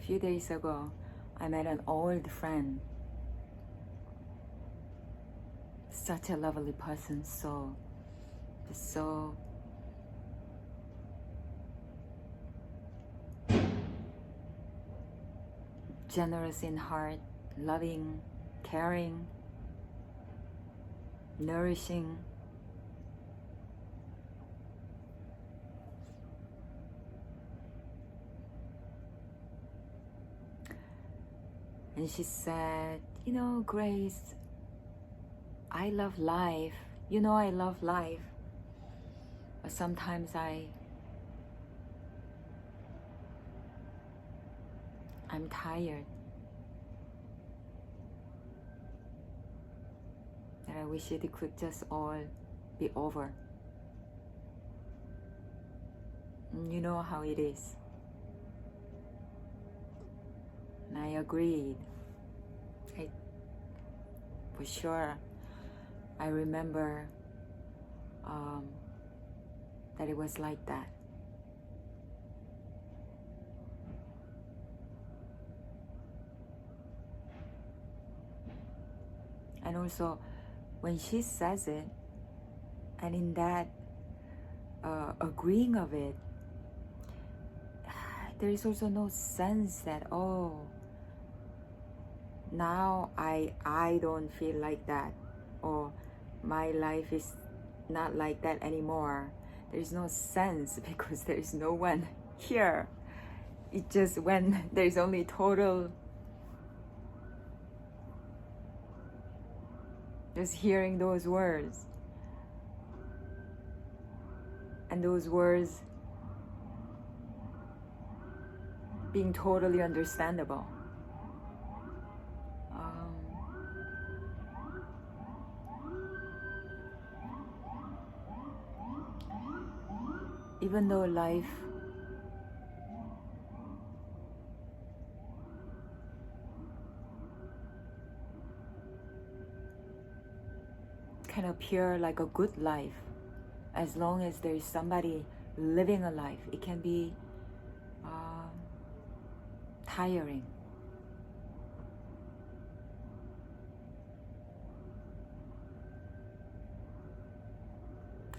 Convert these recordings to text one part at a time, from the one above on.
A few days ago, I met an old friend. Such a lovely person, so generous in heart, loving, caring, nourishing. And she said, Grace, I love life. I love life. But sometimes I'm tired. And I wish it could just all be over. And you know how it is. And I agreed. For sure, I remember that it was like that. And also, when she says it, and in that agreeing of it, there is also no sense that, now I don't feel like that, or my life is not like that anymore. There is no sense because there is no one here. It just when there's only total, just hearing those words, and those words being totally understandable. Even though life can appear like a good life, as long as there is somebody living a life, it can be tiring.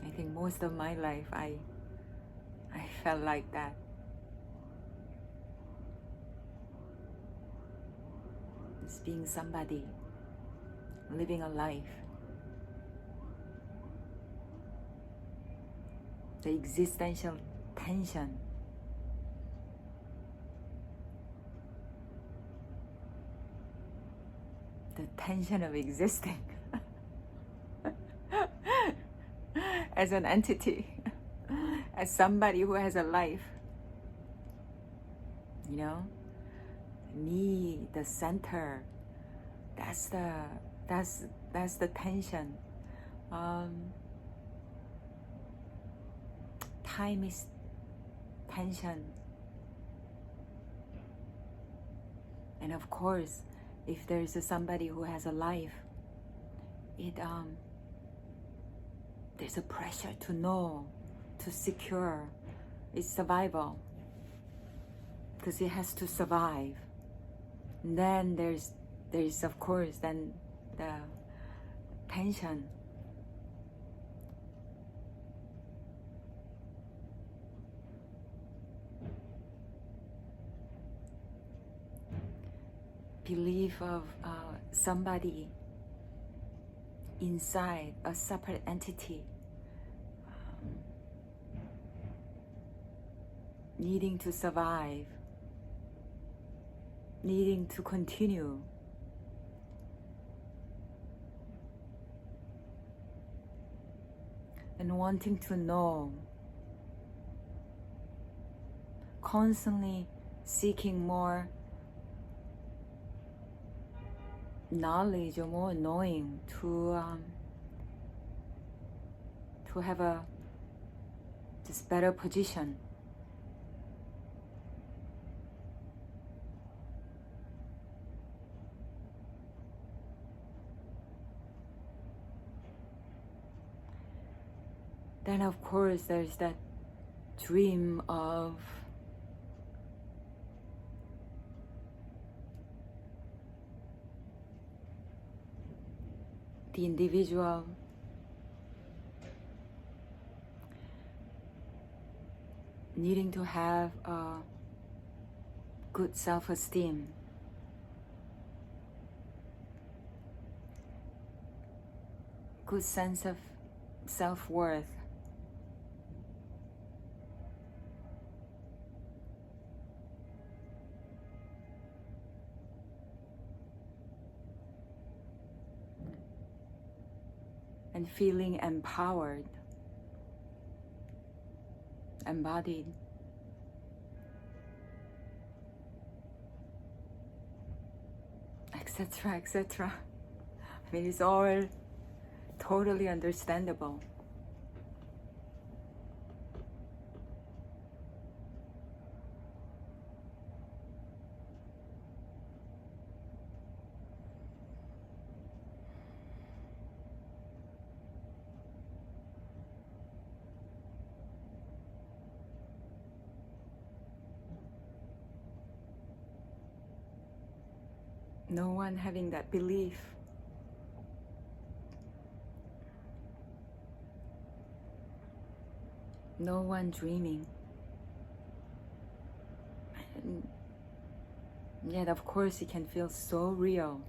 I think most of my life I felt like that. Just being somebody, living a life. The existential tension. The tension of existing as an entity, as somebody who has a life. Me, the center. That's the tension. Time is tension. And of course, if there is somebody who has a life, there's a pressure to know, to secure its survival, because it has to survive. And then there's of course then the tension. Belief of somebody inside a separate entity, needing to survive, needing to continue. And wanting to know, constantly seeking more knowledge or more knowing to have a just better position. Then of course there's that dream of the individual needing to have a good self-esteem, good sense of self-worth, and feeling empowered, embodied. Etc., etc. I mean, it's all totally understandable. No one having that belief. No one dreaming. And yet, of course, it can feel so real.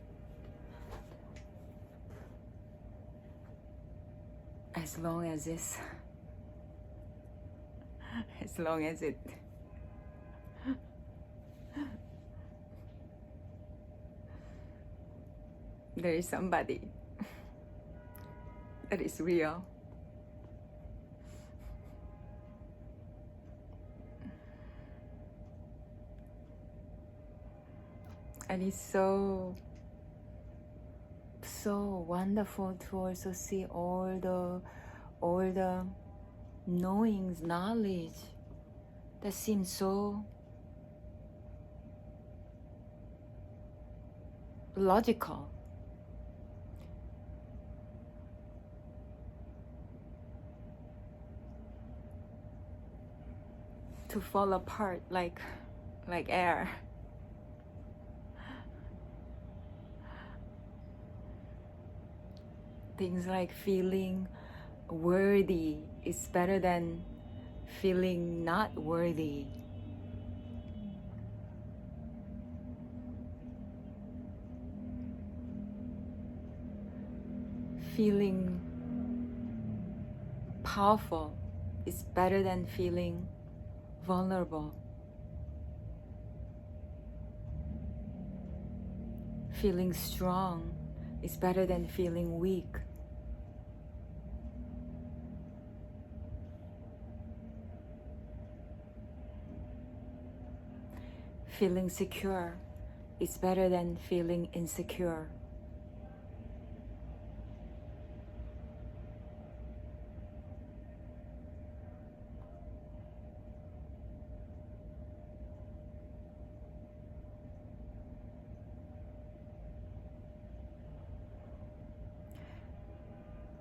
As long as it there is somebody that is real. And it's so wonderful to also see all the knowings, knowledge that seems so logical. To fall apart like air. Things like feeling worthy is better than feeling not worthy. Feeling powerful is better than feeling vulnerable. Feeling strong is better than feeling weak. Feeling secure is better than feeling insecure.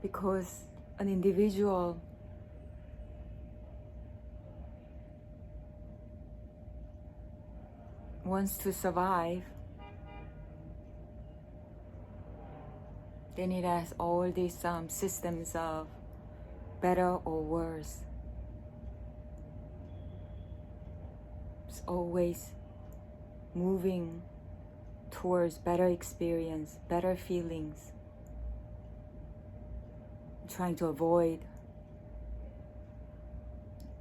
Because an individual wants to survive, then it has all these systems of better or worse. It's always moving towards better experience, better feelings, trying to avoid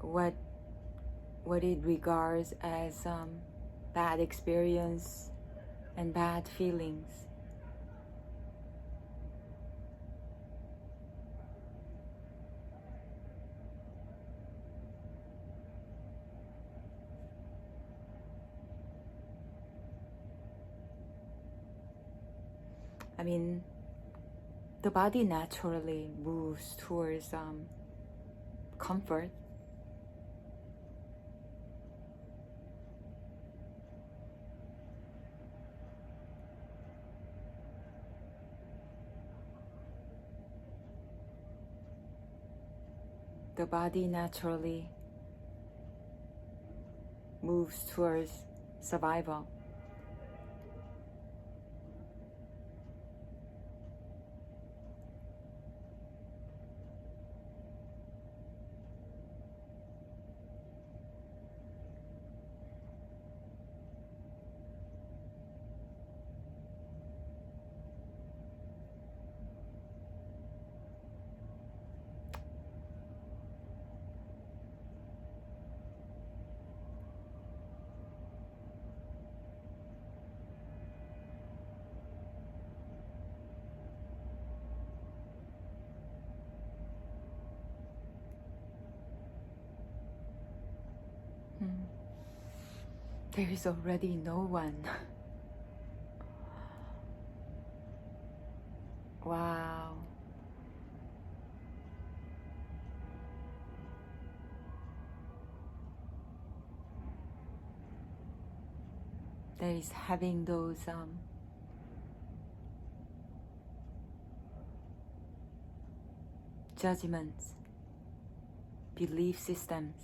what it regards as bad experience and bad feelings. I mean, the body naturally moves towards comfort. The body naturally moves towards survival. there is already no one. Wow. There is having those judgments, belief systems.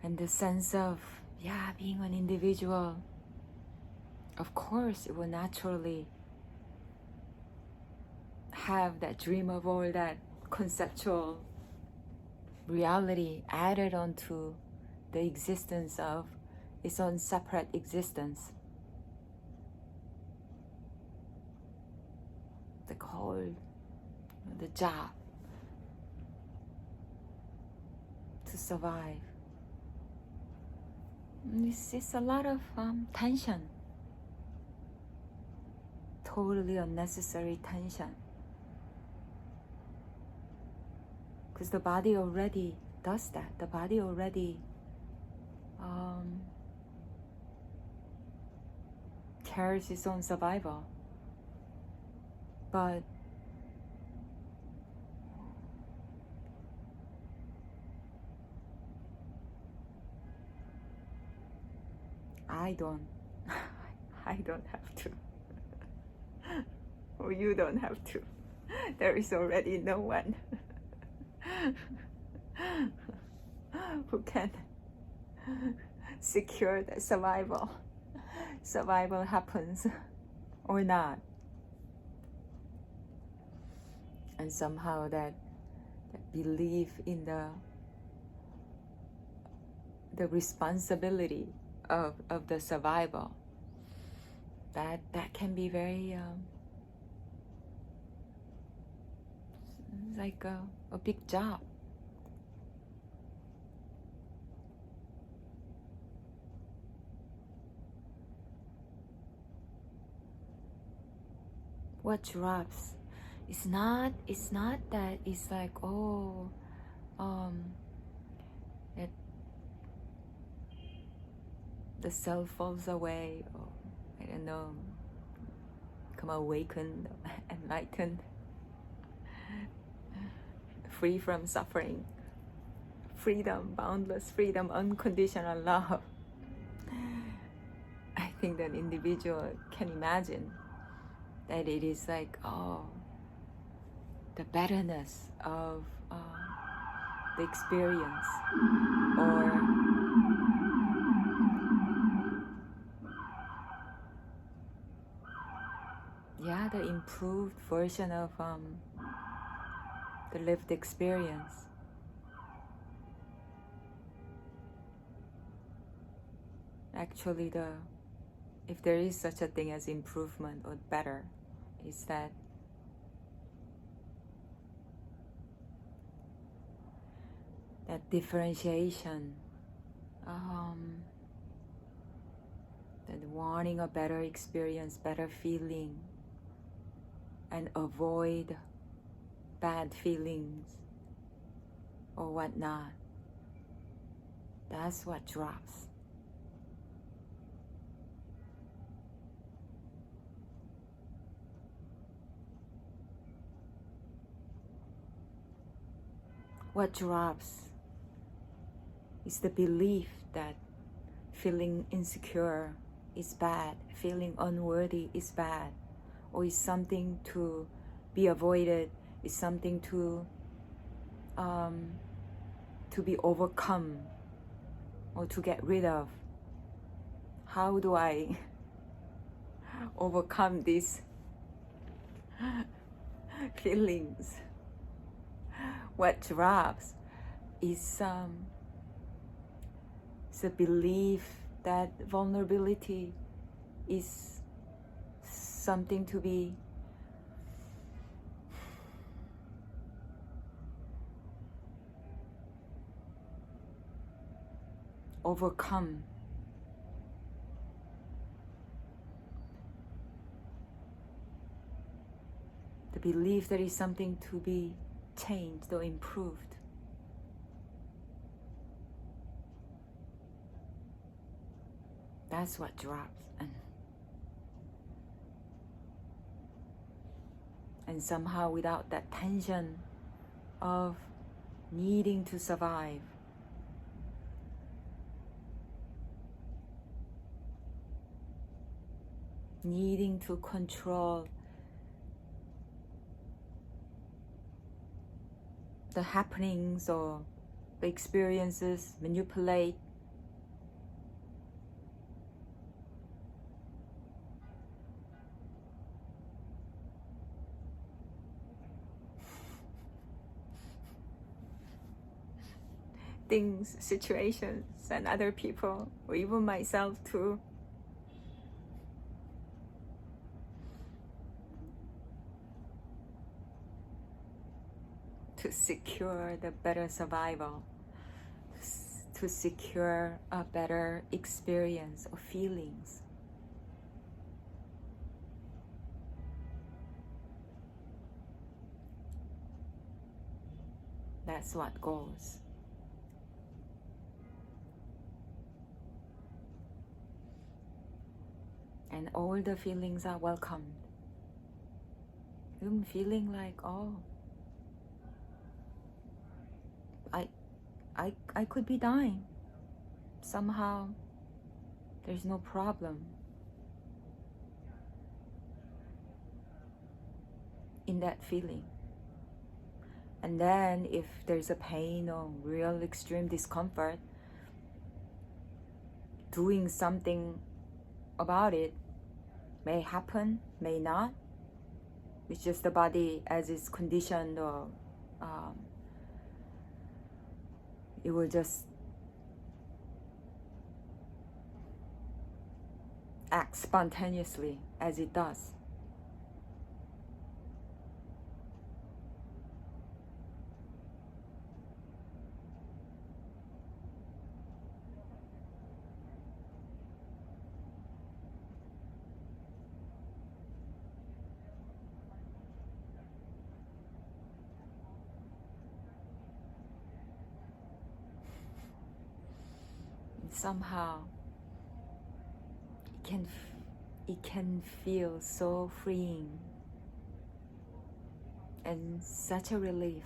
And the sense of, being an individual, of course, it will naturally have that dream of all that conceptual reality added onto the existence of its own separate existence. The whole, the job to survive. It's a lot of tension, totally unnecessary tension. Because the body already does that. The body already carries its own survival. But I don't have to. Or you don't have to. There is already no one who can secure the survival. Survival happens or not. And somehow that belief in the responsibility of the survival, that can be very like a big job. What drops? It's not that it's like, it, the self falls away, or I don't know, become awakened, enlightened, free from suffering, freedom, boundless freedom, unconditional love. I think that individual can imagine that it is like, the better-ness of the experience, or the improved version of the lived experience. Actually, if there is such a thing as improvement or better, is that differentiation, that wanting a better experience, better feeling, and avoid bad feelings or whatnot. That's what drops. What drops is the belief that feeling insecure is bad, feeling unworthy is bad, or is something to be avoided, is something to be overcome or to get rid of. How do I overcome these feelings? What drops is the belief that vulnerability is something to be overcome. the belief there is something to be changed or improved. That's what drops. And somehow without that tension of needing to survive, needing to control the happenings or the experiences, manipulate, things, situations, and other people, or even myself too. To secure the better survival, to secure a better experience or feelings. That's what goes. And all the feelings are welcomed. Even feeling like, oh, I could be dying. Somehow, there's no problem in that feeling. And then if there's a pain or real extreme discomfort, doing something about it may happen, may not. It's just the body as it's conditioned, or it will just act spontaneously as it does. Somehow it can feel so freeing and such a relief.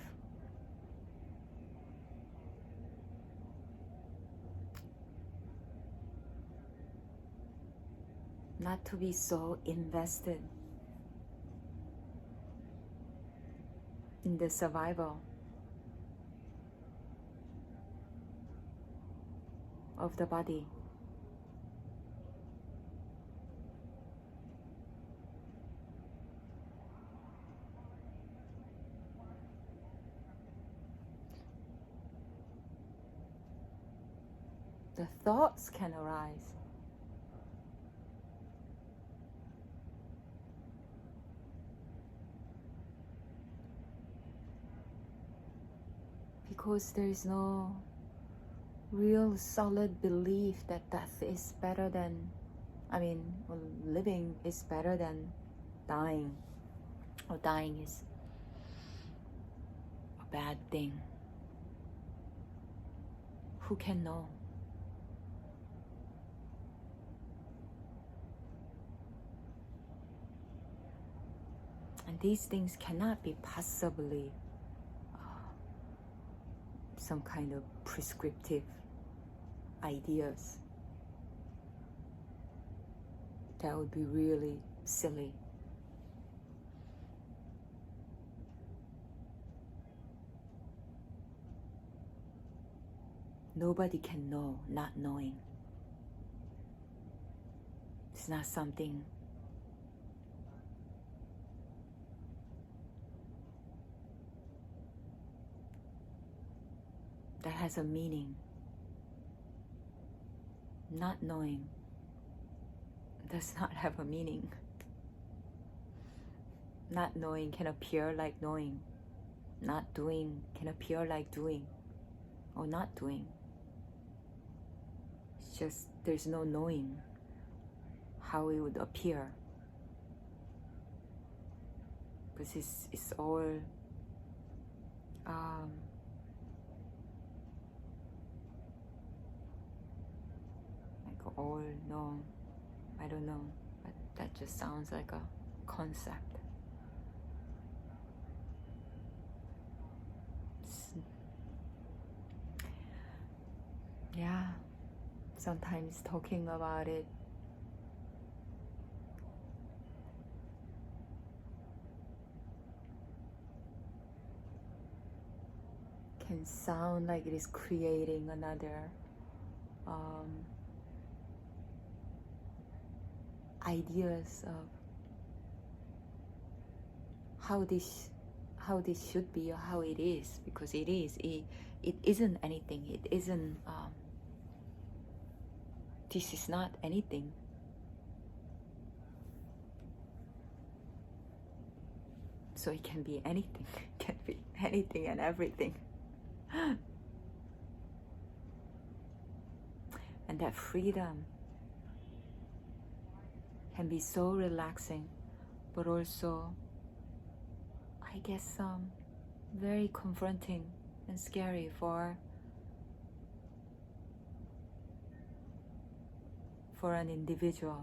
Not to be so invested in the survival of the body. The thoughts can arise. Because there is no real solid belief that death is better than, living is better than dying, or dying is a bad thing. Who can know? And these things cannot be possibly some kind of prescriptive ideas. That would be really silly. Nobody can know not knowing. It's not something that has a meaning. Not knowing does not have a meaning. Not knowing can appear like knowing. Not doing can appear like doing or not doing. It's just there's no knowing how it would appear. because it's all like all known. I don't know, but that just sounds like a concept. Yeah, sometimes talking about it can sound like it is creating another ideas of how this should be or how it is, because it isn't anything. It isn't this is not anything. So it can be anything. It can be anything and everything. And that freedom can be so relaxing, but also, I guess, very confronting and scary for an individual.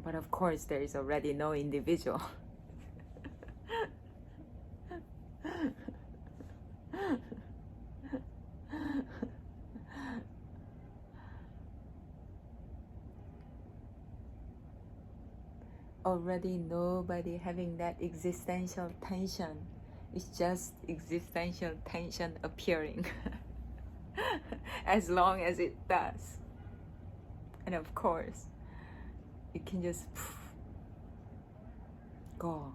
But of course, there is already no individual. Already nobody having that existential tension. It's just existential tension appearing. As long as it does. And of course, it can just go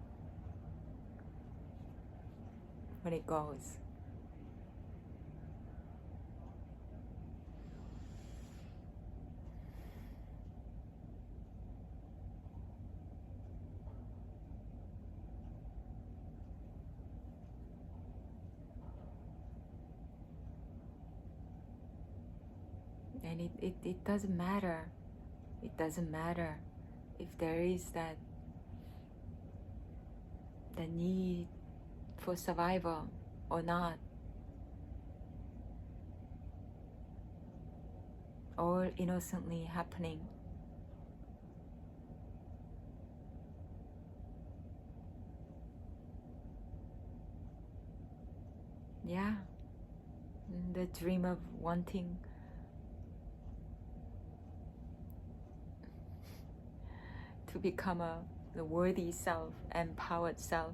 when it goes. And it doesn't matter. It doesn't matter if there is that the need for survival or not. All innocently happening. Yeah, the dream of wanting to become the worthy self, empowered self,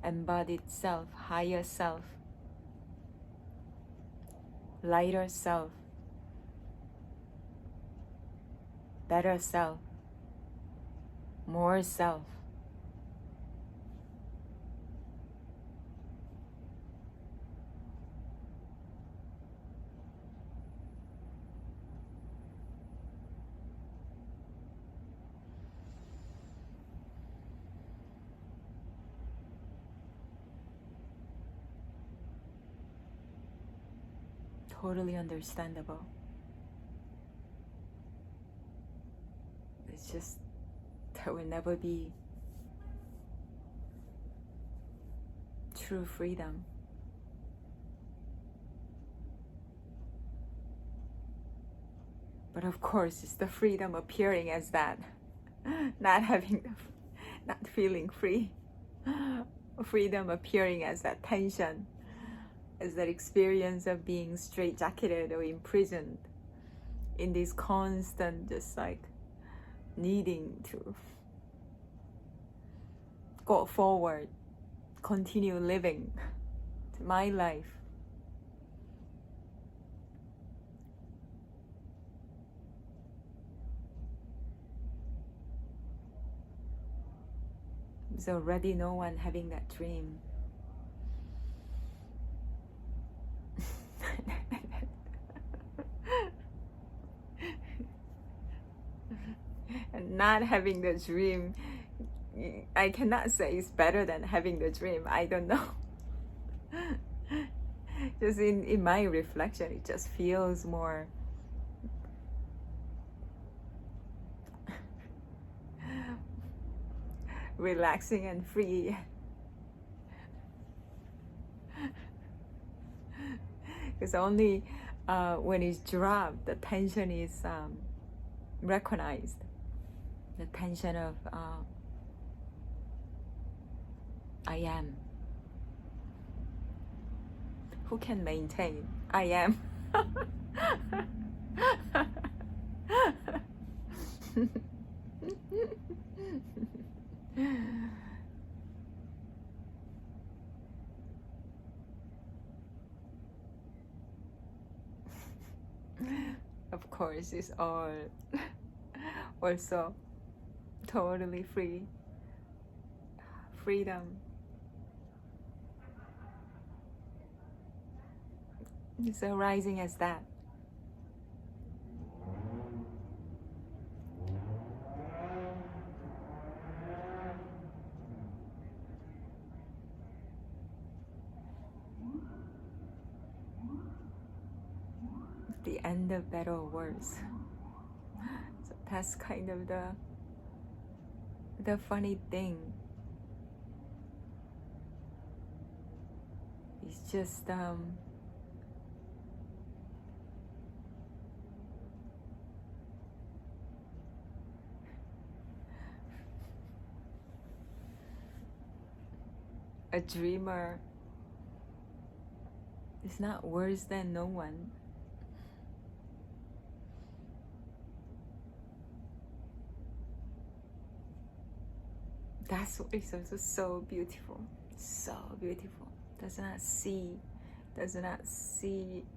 embodied self, higher self, lighter self, better self, more self. Totally understandable. It's just there will never be true freedom. But of course, it's the freedom appearing as that, not feeling free. Freedom appearing as that tension, as that experience of being straitjacketed or imprisoned in this constant, just like needing to go forward, continue living my life. There's already no one having that dream. And not having the dream, I cannot say it's better than having the dream. I don't know. Just in my reflection, it just feels more relaxing and free. Because only when it's dropped, the tension is recognized. The tension of I am. Who can maintain I am? Of course, it's all also totally free. Freedom. It's arising as that. The end of better or worse. So that's kind of the funny thing. It's just a dreamer is not worse than no one. That's what is also so beautiful. So beautiful. Does not see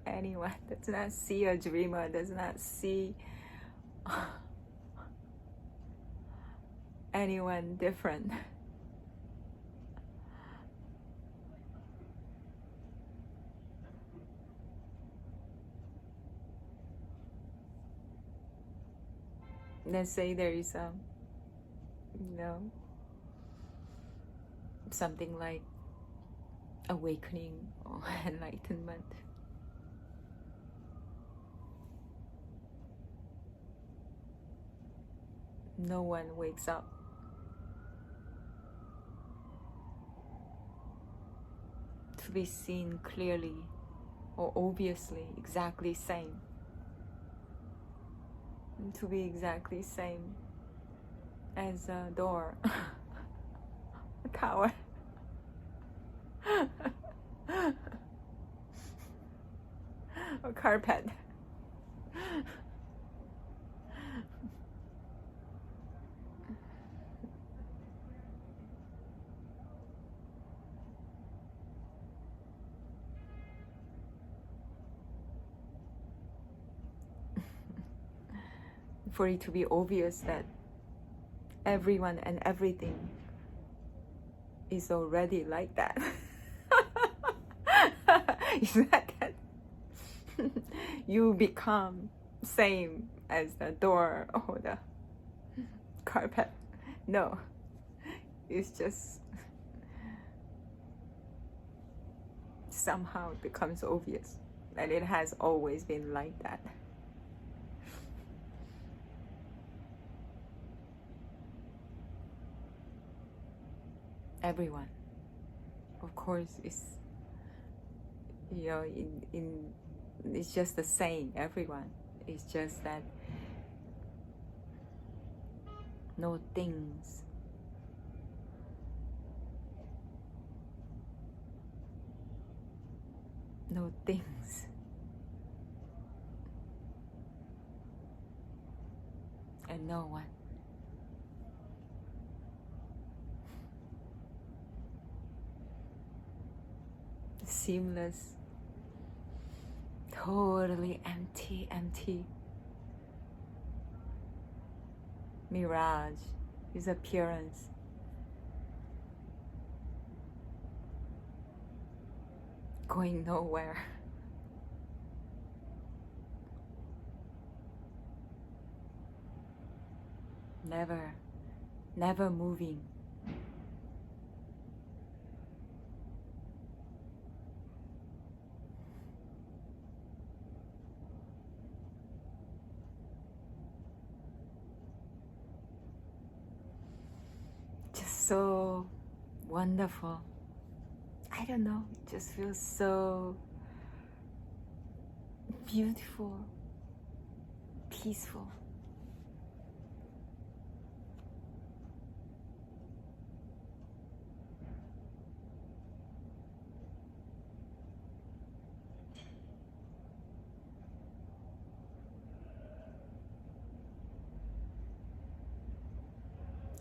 anyone, does not see a dreamer, does not see anyone different. Let's say there is something like awakening or enlightenment. No one wakes up. To be seen clearly or obviously exactly same. To be exactly same as a door, a tower. A carpet. For it to be obvious that everyone and everything is already like that. Is that you become same as the door or the carpet? No, it's just somehow it becomes obvious that it has always been like that. Everyone, of course, is it's just the same. Everyone, it's just that no things. No things. And no one. Seamless, totally empty. Mirage, his appearance. Going nowhere. Never moving. Just so wonderful. I don't know, it just feels so beautiful, peaceful.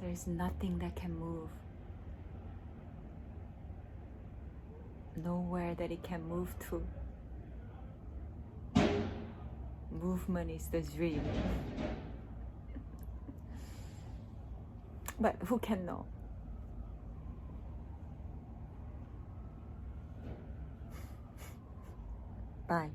There is nothing that can move. Nowhere that it can move to. Movement is the dream. But who can know? Bye.